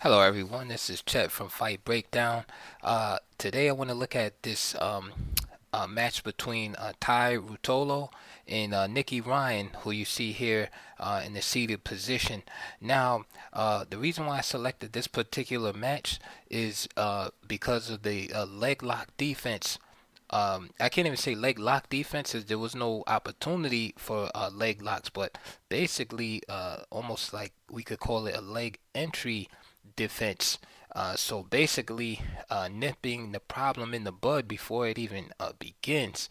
Hello everyone, this is Chet from Fight Breakdown. Today I want to look at this match between Tye Ruotolo and Nicky Ryan, who you see here in the seated position. Now, the reason why I selected this particular match is because of the leg lock defense. I can't even say leg lock defense, as there was no opportunity for leg locks, but basically, almost like we could call it a leg entry defense. So basically, nipping the problem in the bud before it even begins.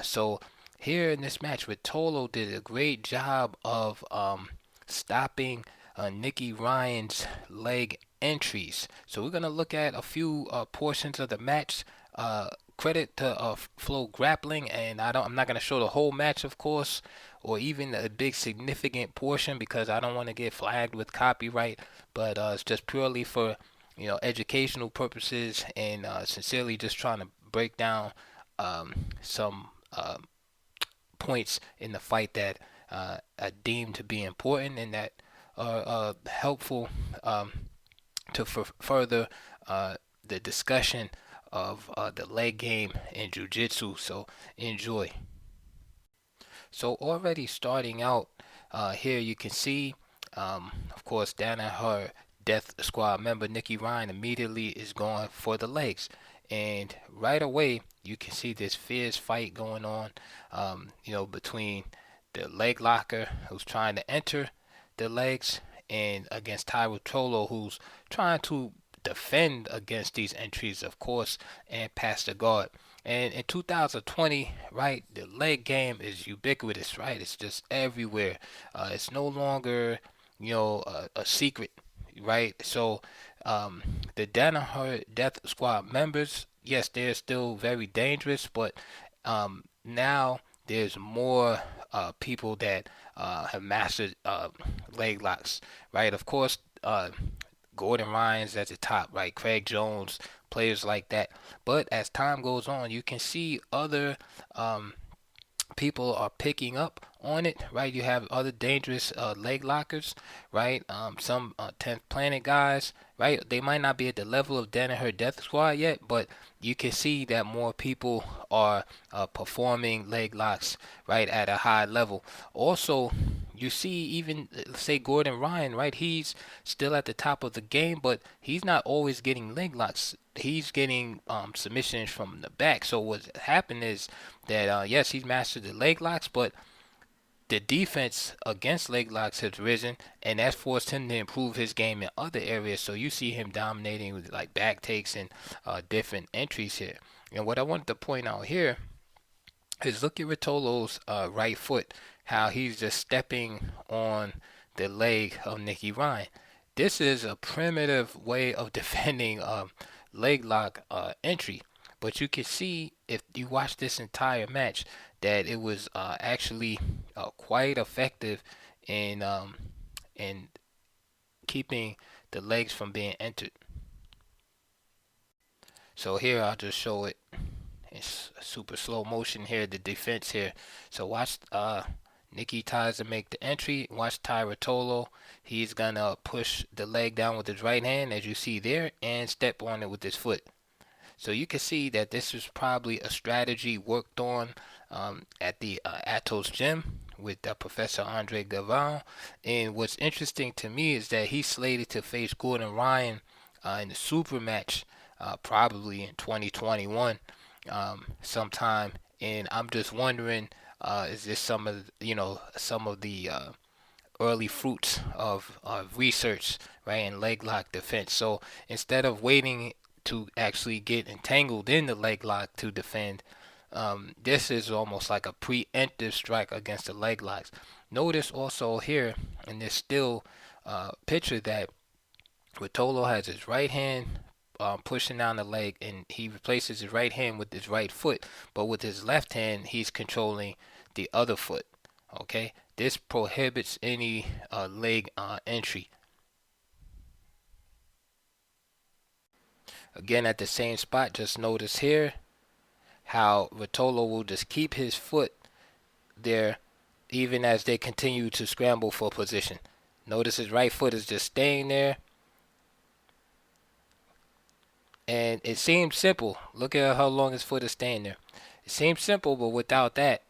So here in this match, Ruotolo did a great job of stopping Nicky Ryan's leg entries. So we're gonna look at a few portions of the match. Credit to Flow Grappling, and I'm not gonna show the whole match, of course, or even a big significant portion because I don't want to get flagged with copyright. But it's just purely for educational purposes and sincerely just trying to break down some points in the fight that I deem to be important and that are helpful to further the discussion of the leg game in jiu-jitsu. So enjoy. So already starting out here, you can see, of course, Danaher Death Squad member Nicky Ryan immediately is going for the legs. And right away, you can see this fierce fight going on, between the leg locker who's trying to enter the legs and against Tye Ruotolo who's trying to defend against these entries, of course, and pass the guard. And in 2020, right, the leg game is ubiquitous, right? It's just everywhere. It's no longer, a secret, right? So, the Danaher Death Squad members, yes, they're still very dangerous, but now there's more people that have mastered leg locks, right? Of course, Gordon Ryan's at the top, right? Craig Jones, players like that. But as time goes on, you can see other people are picking up on it, right? You have other dangerous leg lockers, right? Some 10th Planet guys, right? They might not be at the level of Danaher Death Squad yet, but you can see that more people are performing leg locks, right, at a high level. Also, you see even say Gordon Ryan, right? He's still at the top of the game, but he's not always getting leg locks. He's getting submissions from the back. So what's happened is that yes, he's mastered the leg locks, but the defense against leg locks has risen, and that's forced him to improve his game in other areas. So you see him dominating with like back takes and different entries here. And what I wanted to point out here is look at Ruotolo's right foot, how he's just stepping on the leg of Nicky Ryan. This is a primitive way of defending leg lock entry. But you can see if you watch this entire match that it was actually quite effective in keeping the legs from being entered. So here I'll just show it. It's super slow motion here, the defense here. So watch Nicky tries to make the entry. Watch Tye Ruotolo. He's gonna push the leg down with his right hand, as you see there, and step on it with his foot. So you can see that this is probably a strategy worked on at the Atos gym with Professor Andre Gavin. And what's interesting to me is that he's slated to face Gordon Ryan in the super match probably in 2021 sometime. And I'm just wondering, is this some of the early fruits of research, right, in leg lock defense? So instead of waiting to actually get entangled in the leg lock to defend, this is almost like a preemptive strike against the leg locks. Notice also here in this still picture that Ruotolo has his right hand pushing down the leg, and he replaces his right hand with his right foot, but with his left hand, he's controlling the other foot. Okay, this prohibits any leg entry. Again, at the same spot, just notice here how Ruotolo will just keep his foot there even as they continue to scramble for position. Notice his right foot is just staying there, And it seems simple. Look at how long his foot is staying there. It seems simple, but without that,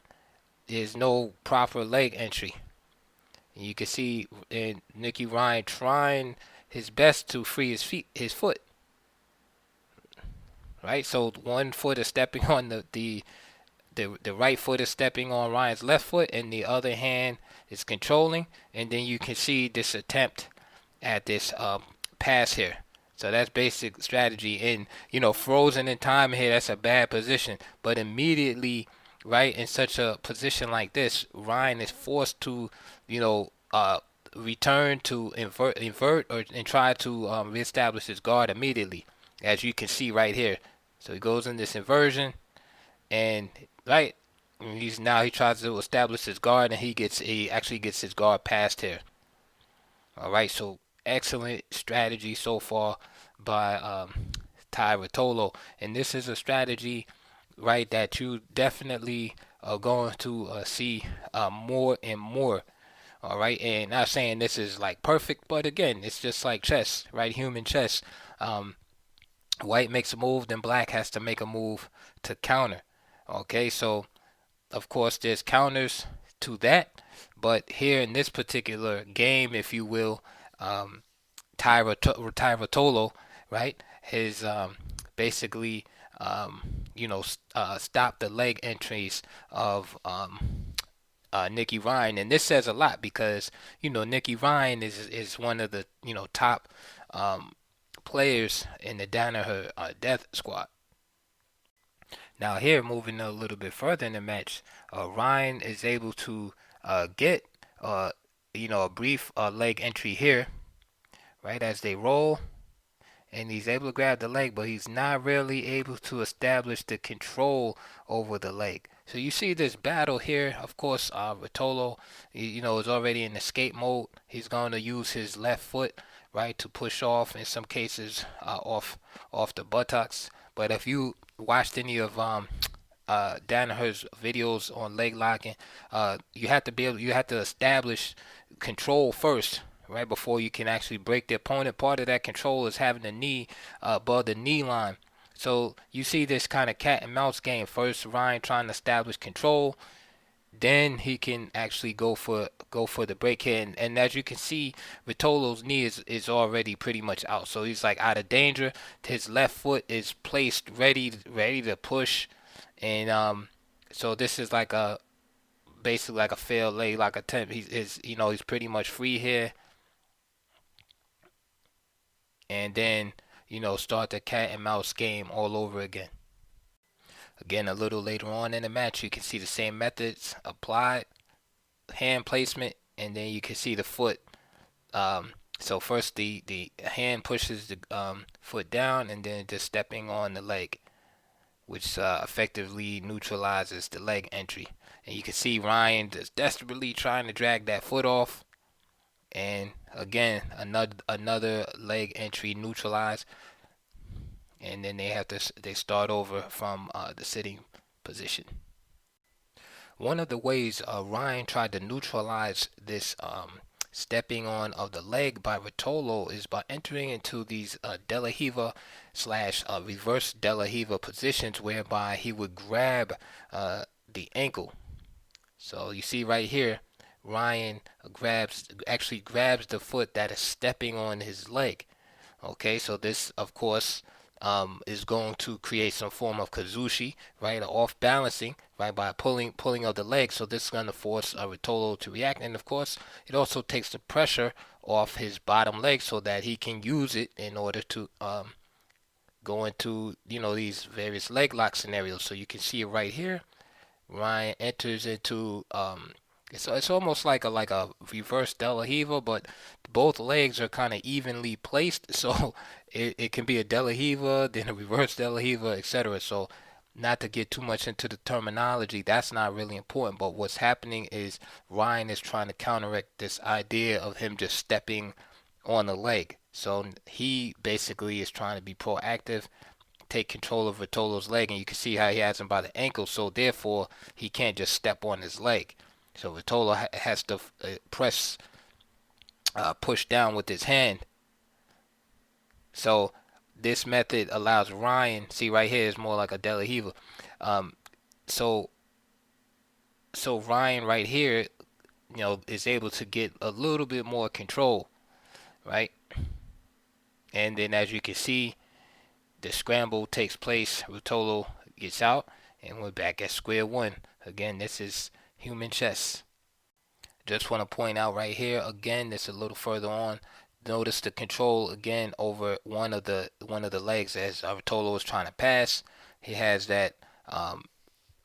there's no proper leg entry. And you can see Nicky Ryan trying his best to free his foot, right? So one foot is stepping on the right foot is stepping on Ryan's left foot, and the other hand is controlling. And then you can see this attempt at this pass here. So that's basic strategy. And frozen in time here, that's a bad position. But immediately, right, in such a position like this, Ryan is forced to, return to invert or and try to reestablish his guard immediately, as you can see right here. So he goes in this inversion, and right, he tries to establish his guard, and he actually gets his guard passed here. All right, so excellent strategy so far by Tye Ruotolo, and this is a strategy, right, that you definitely are going to see more and more. All right, and not saying this is like perfect, but again, it's just like chess, right? Human chess. Um, White makes a move, then black has to make a move to counter. Okay, so of course there's counters to that, but here in this particular game, if you will, Tye Ruotolo, right, his basically stop the leg entries of Nicky Ryan, and this says a lot because Nicky Ryan is one of the top players in the Danaher Death Squad. Now here, moving a little bit further in the match, Ryan is able to get a brief leg entry here, right, as they roll, and he's able to grab the leg, but he's not really able to establish the control over the leg. So you see this battle here. Of course, Ruotolo, is already in escape mode. He's going to use his left foot, right, to push off. In some cases, off the buttocks. But if you watched any of Danaher's videos on leg locking, you have to establish control first, right, before you can actually break the opponent. Part of that control is having the knee above the knee line. So you see this kind of cat and mouse game. First, Ryan trying to establish control, then he can actually go for the break here. And as you can see, Ruotolo's knee is already pretty much out. So he's like out of danger. His left foot is placed ready to push, and so this is like a basically like a failed leg lock attempt. He's pretty much free here, and then start the cat and mouse game all over again. Again, a little later on in the match, you can see the same methods applied, hand placement, and then you can see the foot. So first the hand pushes the foot down, and then just stepping on the leg, which effectively neutralizes the leg entry. And you can see Ryan just desperately trying to drag that foot off, and again another leg entry neutralized, and then they start over from the sitting position. One of the ways Ryan tried to neutralize this stepping on of the leg by Ruotolo is by entering into these De La Riva slash reverse De La Riva positions, whereby he would grab the ankle. So you see right here, Ryan actually grabs the foot that is stepping on his leg. Okay, so this, of course, is going to create some form of kazushi, right, or off balancing, right, by pulling of the leg. So this is going to force Ruotolo to react, and of course, it also takes the pressure off his bottom leg so that he can use it in order to go into these various leg lock scenarios. So you can see it right here. Ryan enters into it's almost like a reverse De La Riva, but both legs are kind of evenly placed, so it can be a De La Riva, then a reverse De La Riva, etc. So not to get too much into the terminology, that's not really important. But what's happening is Ryan is trying to counteract this idea of him just stepping on the leg. So he basically is trying to be proactive, take control of Ruotolo's leg, and you can see how he has him by the ankle. So therefore, he can't just step on his leg. So Ruotolo has to push down with his hand. So this method allows Ryan, see right here is more like a De La Riva. Um, so so Ryan right here, is able to get a little bit more control, right? And then as you can see, the scramble takes place. Ruotolo gets out, and we're back at square one. Again, this is human chess. Just want to point out right here again, this a little further on. Notice the control again over one of the legs as Ruotolo is trying to pass. He has that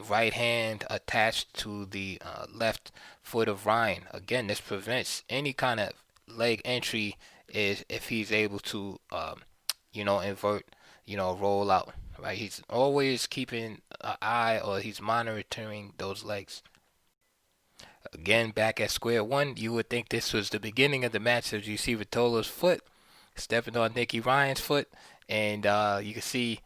right hand attached to the left foot of Ryan. Again, this prevents any kind of leg entry is if he's able to invert, roll out. Right, he's always keeping an eye or he's monitoring those legs. Again, back at square one, you would think this was the beginning of the match as you see Ruotolo's foot stepping on Nicky Ryan's foot, and you can see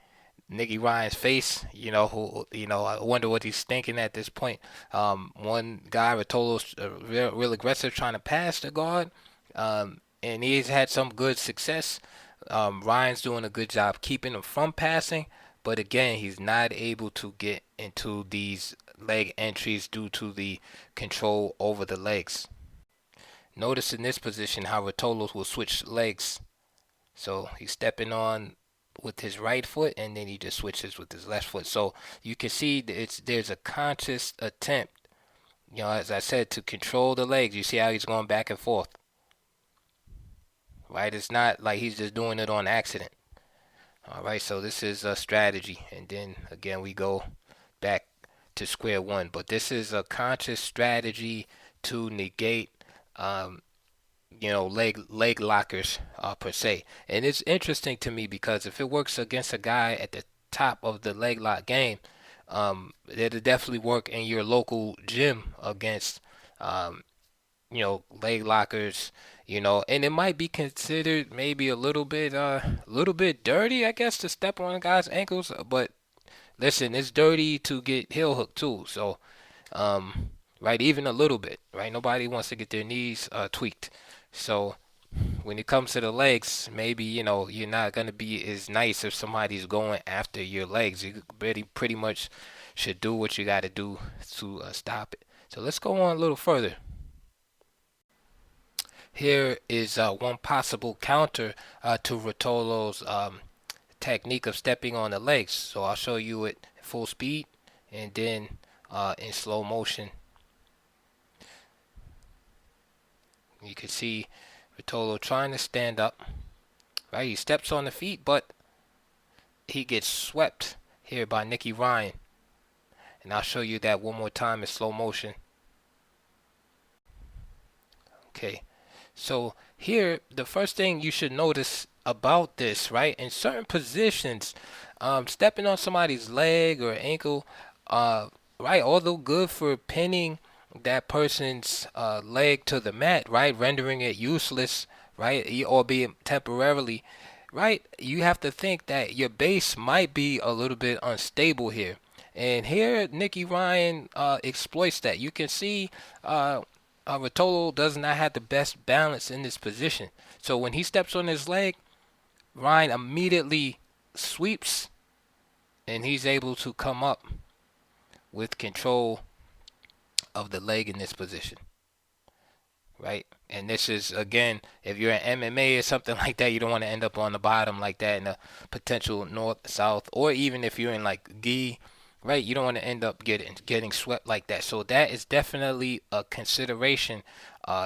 Nicky Ryan's face. I wonder what he's thinking at this point. One guy, Ruotolo's real aggressive, trying to pass the guard, and he's had some good success. Ryan's doing a good job keeping him from passing, but again, he's not able to get into these leg entries due to the control over the legs. Notice in this position how Ruotolo will switch legs. So he's stepping on with his right foot and then he just switches with his left foot. So you can see there's a conscious attempt, as I said, to control the legs. You see how he's going back and forth. Right? It's not like he's just doing it on accident. All right, so this is a strategy. And then again, we go back to square one. But this is a conscious strategy to negate leg lockers per se. And it's interesting to me because if it works against a guy at the top of the leg lock game, it'll definitely work in your local gym against leg lockers, and it might be considered maybe a little bit dirty, I guess, to step on a guy's ankles, but listen, it's dirty to get heel hooked too. So, right, even a little bit, right? Nobody wants to get their knees tweaked. So when it comes to the legs, maybe you're not gonna be as nice if somebody's going after your legs. You pretty much should do what you got to do to stop it. So let's go on a little further. Here is one possible counter to Ruotolo's technique of stepping on the legs. So I'll show you it full speed and then in slow motion. You can see Ruotolo trying to stand up. Right, he steps on the feet, but he gets swept here by Nicky Ryan. And I'll show you that one more time in slow motion. Okay, so here the first thing you should notice about this, right? In certain positions, stepping on somebody's leg or ankle, right, although good for pinning that person's leg to the mat, right, rendering it useless, right, albeit temporarily, right, you have to think that your base might be a little bit unstable here. And here, Nicky Ryan exploits that. You can see Ruotolo does not have the best balance in this position. So when he steps on his leg, Ryan immediately sweeps, and he's able to come up with control of the leg in this position. Right? And this is, again, if you're in MMA or something like that, you don't want to end up on the bottom like that in a potential north-south, or even if you're in like gi, right? You don't want to end up getting swept like that. So that is definitely a consideration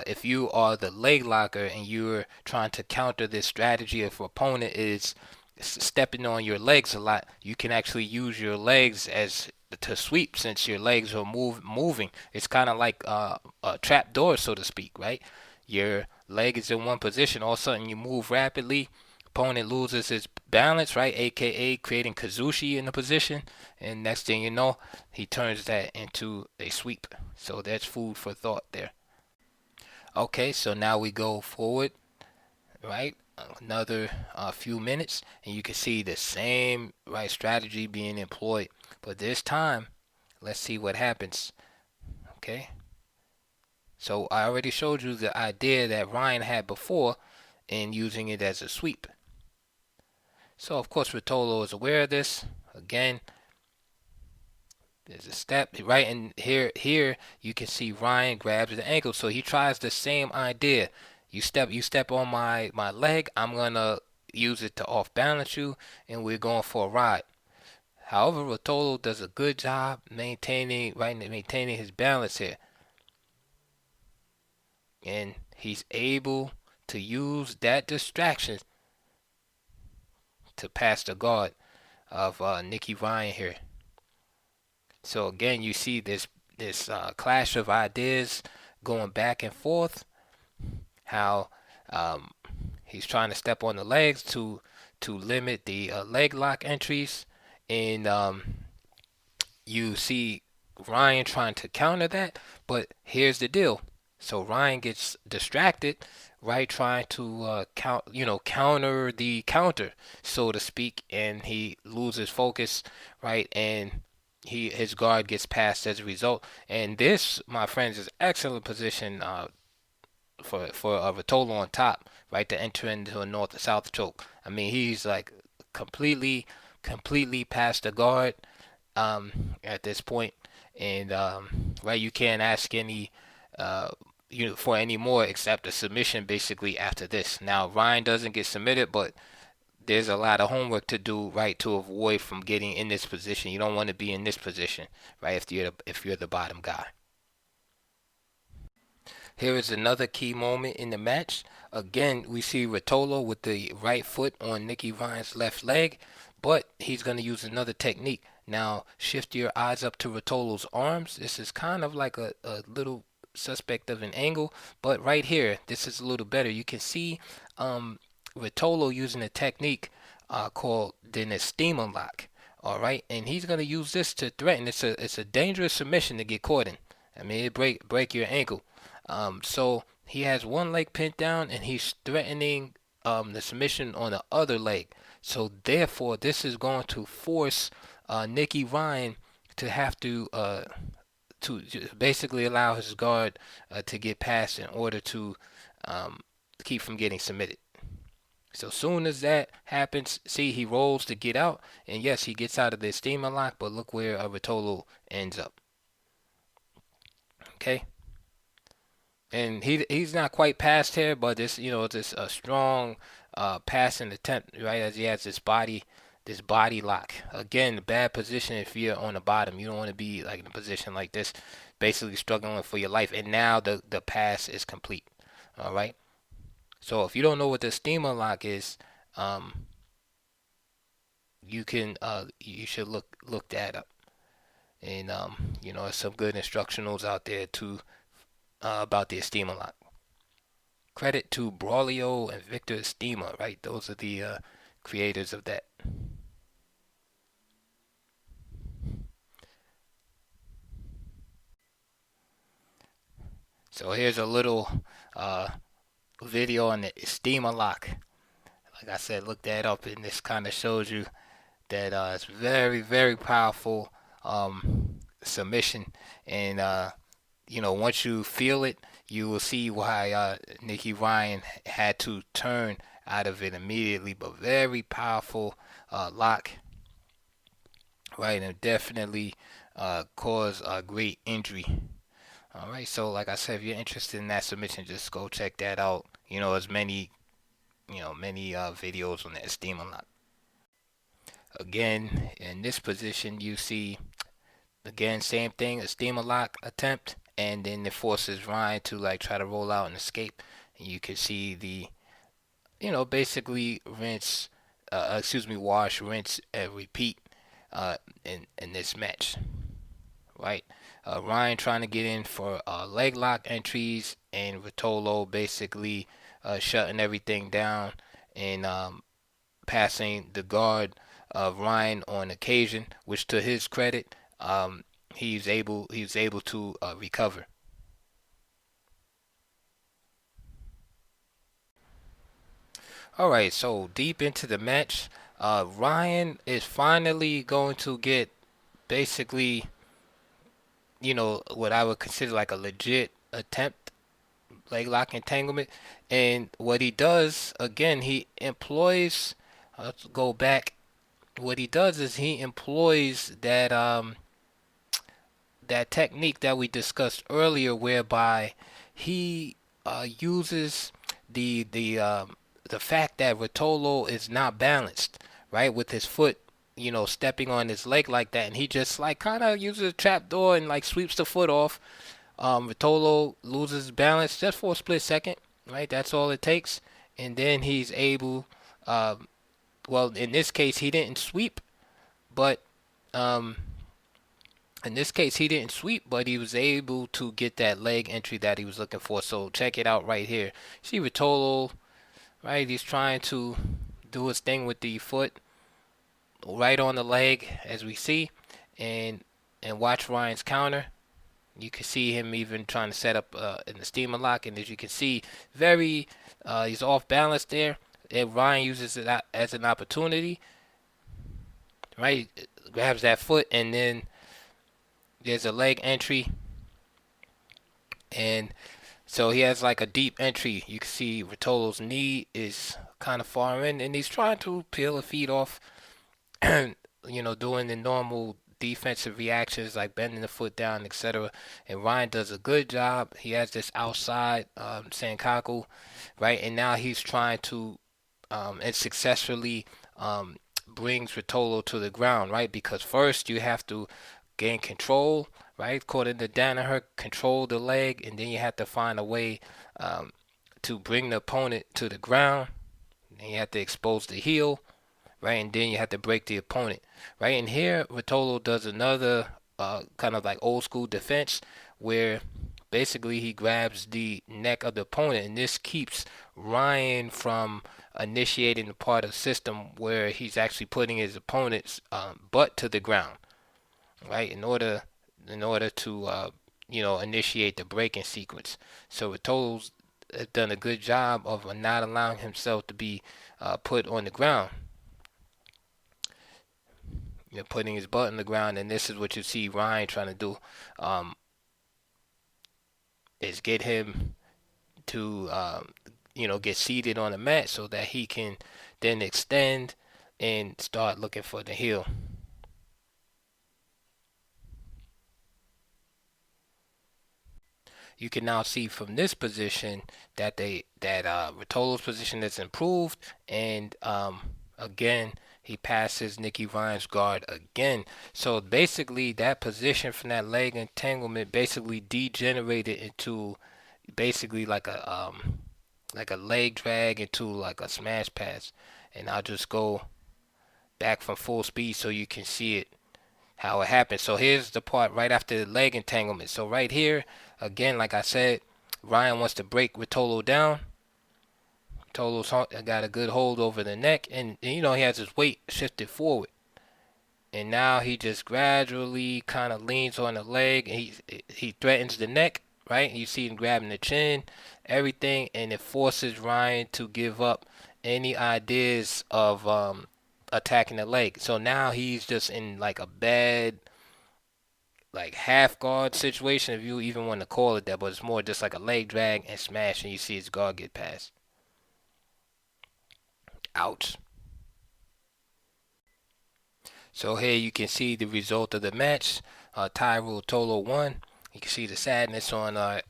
if you are the leg locker and you're trying to counter this strategy. If an opponent is stepping on your legs a lot, you can actually use your legs as to sweep since your legs are moving. It's kind of like a trap door, so to speak, right? Your leg is in one position, all of a sudden you move rapidly. Opponent loses his balance, right? AKA creating Kazushi in the position, and next thing you know, he turns that into a sweep. So that's food for thought there. Okay, so now we go forward, right? Another few minutes, and you can see the same right strategy being employed, but this time, let's see what happens. Okay. So I already showed you the idea that Ryan had before in using it as a sweep. So of course Ruotolo is aware of this. Again, there's a step right in here. Here you can see Ryan grabs the ankle, so he tries the same idea. You step on my leg. I'm gonna use it to off balance you, and we're going for a ride. However, Ruotolo does a good job maintaining his balance here, and he's able to use that distraction to pass the guard of Nicky Ryan here. So again, you see this clash of ideas going back and forth. How um, he's trying to step on the legs to limit the leg lock entries, and you see Ryan trying to counter that. But here's the deal: so Ryan gets distracted, right, trying to counter the counter, so to speak, and he loses focus, right, and his guard gets passed as a result. And this, my friends, is excellent position for Ruotolo on top, right, to enter into a north south choke. I mean, he's like completely past the guard at this point, and right, you can't ask any for any more except a submission basically after this. Now Ryan doesn't get submitted, but there's a lot of homework to do, right, to avoid from getting in this position. You don't want to be in this position, right, if you're the bottom guy. Here is another key moment in the match. Again, we see Ruotolo with the right foot on Nicky Ryan's left leg, but he's going to use another technique. Now, shift your eyes up to Ruotolo's arms. This is kind of like a little suspect of an angle, but right here, this is a little better. You can see Ruotolo using a technique called the Nestima lock. All right, and he's going to use this to threaten. It's a dangerous submission to get caught in. I mean, it break your ankle. So he has one leg pinned down and he's threatening the submission on the other leg. So therefore, this is going to force Nicky Ryan to have to basically allow his guard to get past in order to keep from getting submitted. So soon as that happens, see, he rolls to get out, and yes, he gets out of the steamer lock, but look where Ruotolo ends up. Okay, and he's not quite past here, but this a strong passing attempt, right, as he has this body lock. Again, bad position if you're on the bottom. You don't want to be like in a position like this, basically struggling for your life. And now the pass is complete. All right. So if you don't know what the steamer lock is, um, you should look that up. And there's some good instructionals out there too about the steamer lock. Credit to Braulio and Victor Estima, right? Those are the creators of that. So here's a little uh, video on the Estima lock. Like I said, look that up, and this kind of shows you that it's very, very powerful submission. And once you feel it, you will see why Nicky Ryan had to turn out of it immediately. But very powerful lock, right? And definitely cause a great injury. All right, so like I said, if you're interested in that submission, just go check that out. As many videos on that steam unlock. Again, in this position, you see, again, same thing, a steam lock attempt, and then it forces Ryan to like try to roll out and escape. And you can see basically wash, rinse, and repeat in this match, right? Ryan trying to get in for leg lock entries, and Ruotolo basically shutting everything down and passing the guard of Ryan on occasion, which to his credit, he was able to recover. All right, so deep into the match, Ryan is finally going to get basically, what I would consider like a legit attempt leg lock entanglement. And what he does, again, he employs let's go back. What he does is he employs that technique that we discussed earlier, whereby he uses the fact that Ruotolo is not balanced, right, with his foot, stepping on his leg like that, and he just like kind of uses a trap door and like sweeps the foot off. Ruotolo loses balance just for a split second, right? That's all it takes, and then he's able. Well, in this case, he didn't sweep, but um, in this case, he didn't sweep, but he was able to get that leg entry that he was looking for. So check it out right here. See Ruotolo, right? He's trying to do his thing with the foot right on the leg, as we see, and watch Ryan's counter. You can see him even trying to set up in the steamer lock, and as you can see, very he's off balance there. And Ryan uses it as an opportunity, right? Grabs that foot, and then there's a leg entry, and so he has like a deep entry. You can see Ruotolo's knee is kind of far in, and he's trying to peel the feet off, doing the normal defensive reactions like bending the foot down, etc. And Ryan does a good job. He has this outside Sankaku, right? And now he's trying to and successfully brings Ruotolo to the ground, right? Because first you have to gain control, right? According to Danaher, control the leg, and then you have to find a way to bring the opponent to the ground. Then you have to expose the heel, right? And then you have to break the opponent, right? And here, Ruotolo does another kind of like old school defense where basically he grabs the neck of the opponent, and this keeps Ryan from initiating the part of the system where he's actually putting his opponent's butt to the ground, right? In order to initiate the breaking sequence. So Ruotolo's done a good job of not allowing himself to be put on the ground, putting his butt on the ground, and this is what you see Ryan trying to do, is get him to get seated on the mat so that he can then extend and start looking for the heel. You can now see from this position that Ruotolo's position is improved, and again he passes Nicky Ryan's guard again. So basically, that position from that leg entanglement basically degenerated into basically like a leg drag into like a smash pass. And I'll just go back from full speed so you can see it how it happened. So here's the part right after the leg entanglement. So right here, again, like I said, Ryan wants to break Ruotolo down. Ruotolo's got a good hold over the neck, and he has his weight shifted forward. And now he just gradually kind of leans on the leg, and he threatens the neck, right? You see him grabbing the chin, everything, and it forces Ryan to give up any ideas of attacking the leg. So now he's just in like a bad, like half guard situation, if you even want to call it that, but it's more just like a leg drag and smash, and you see his guard get past. Ouch. So here you can see the result of the match. Tye Ruotolo won. You can see the sadness on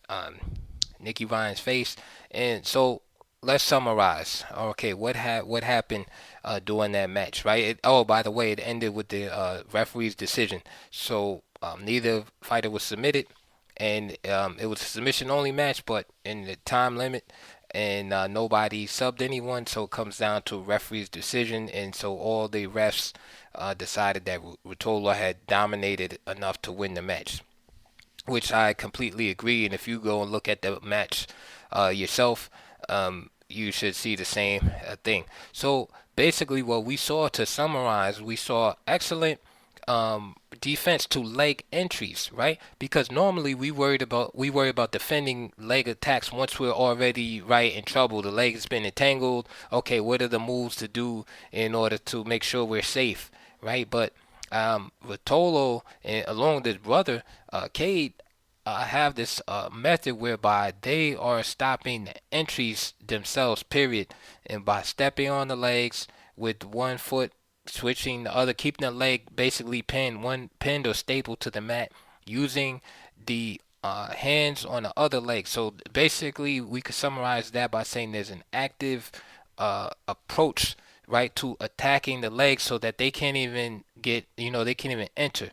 Nicky Ryan's face. And so let's summarize. Okay, what happened during that match, right? By the way, it ended with the referee's decision. So neither fighter was submitted, and it was a submission-only match, but in the time limit, and nobody subbed anyone, so it comes down to referee's decision, and so all the refs decided that Ruotolo had dominated enough to win the match, which I completely agree. And if you go and look at the match yourself, you should see the same thing. So basically, what we saw, to summarize, we saw excellent defense to leg entries, right? Because normally we worry about defending leg attacks once we're already right in trouble. The leg has been entangled. Okay, what are the moves to do in order to make sure we're safe, right? But Ruotolo and along with his brother Cade have this method whereby they are stopping the entries themselves, period, and by stepping on the legs with one foot, switching the other, keeping the leg basically pinned or stapled to the mat, using the hands on the other leg. So basically, we could summarize that by saying there's an active approach, right, to attacking the legs so that they can't even get, they can't even enter.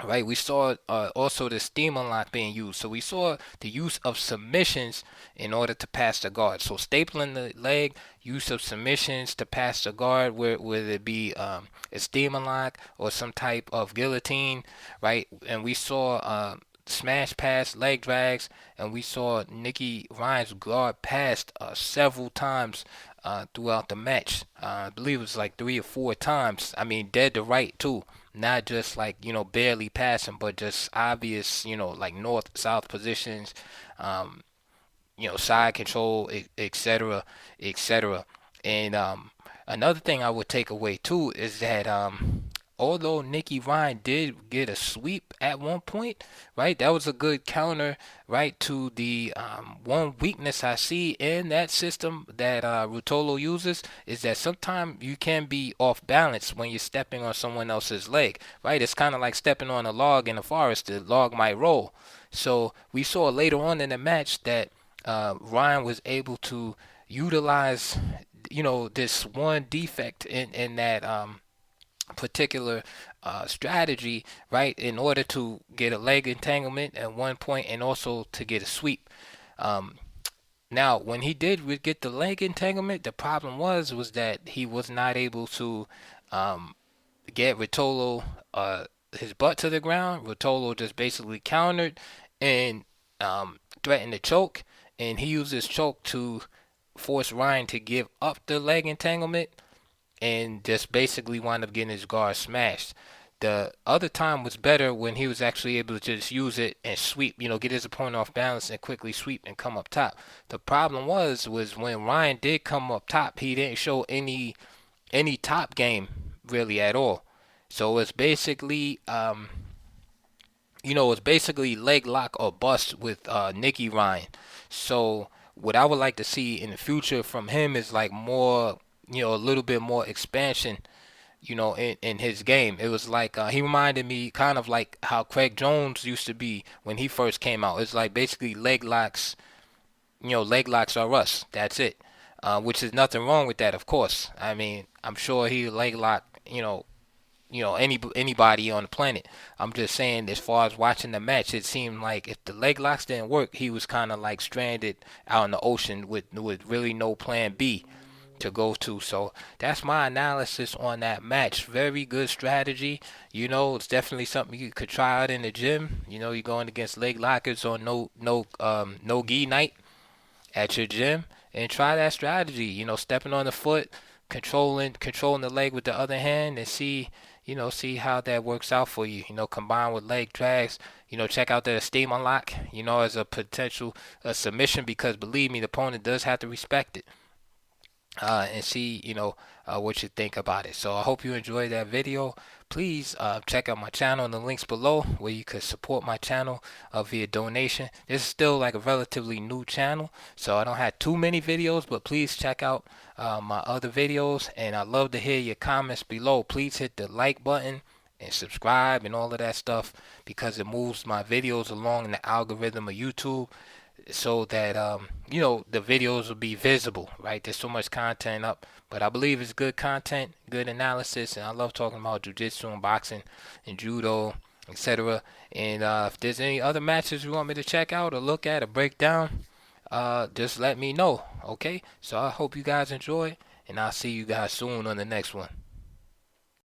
Right, we saw also the steam unlock being used. So we saw the use of submissions in order to pass the guard. So stapling the leg, use of submissions to pass the guard, whether it be a steam unlock or some type of guillotine, right? And we saw smash pass, leg drags, and we saw Nicky Ryan's guard passed several times throughout the match. I believe it was like 3 or 4 times. I mean, dead to right too. Not just like, barely passing, but just obvious, like north, south positions, um, side control, etc., etc. And another thing I would take away too is that although Nicky Ryan did get a sweep at one point, right, that was a good counter, right, to the one weakness I see in that system that Ruotolo uses is that sometimes you can be off balance when you're stepping on someone else's leg, right? It's kind of like stepping on a log in the forest. The log might roll. So we saw later on in the match that Ryan was able to utilize, this one defect in that particular strategy, right, in order to get a leg entanglement at one point and also to get a sweep. Um, Now, when he did get the leg entanglement, the problem was that he was not able to um, get Ruotolo his butt to the ground. Ruotolo just basically countered and threatened to choke, and he used his choke to force Ryan to give up the leg entanglement and just basically wound up getting his guard smashed. The other time was better when he was actually able to just use it and sweep, get his opponent off balance and quickly sweep and come up top. The problem was when Ryan did come up top, he didn't show any top game really at all. So it's basically it's basically leg lock or bust with Nicky Ryan. So what I would like to see in the future from him is like more, a little bit more expansion, in his game. It was like he reminded me kind of like how Craig Jones used to be when he first came out. It's like basically leg locks, leg locks are us. That's it. Which is nothing wrong with that, of course. I mean, I'm sure he leg lock, anybody on the planet. I'm just saying, as far as watching the match, it seemed like if the leg locks didn't work, he was kind of like stranded out in the ocean with really no plan B to go to. So that's my analysis on that match. Very good strategy. It's definitely something you could try out in the gym. You're going against leg lockers on no gi night at your gym and try that strategy. Stepping on the foot, controlling the leg with the other hand, and see how that works out for you. Combined with leg drags. Check out the steam unlock. As a potential submission, because believe me, the opponent does have to respect it. And see, what you think about it. So I hope you enjoyed that video. Please check out my channel in the links below where you could support my channel via donation. This is still like a relatively new channel, so I don't have too many videos, but please check out my other videos, and I'd love to hear your comments below. Please hit the like button and subscribe and all of that stuff, because it moves my videos along in the algorithm of YouTube, so that the videos will be visible, right? There's so much content up, but I believe it's good content, good analysis, and I love talking about jiu-jitsu and boxing and judo, etc. And if there's any other matches you want me to check out or look at or break down, just let me know. Okay, so I hope you guys enjoy, and I'll see you guys soon on the next one.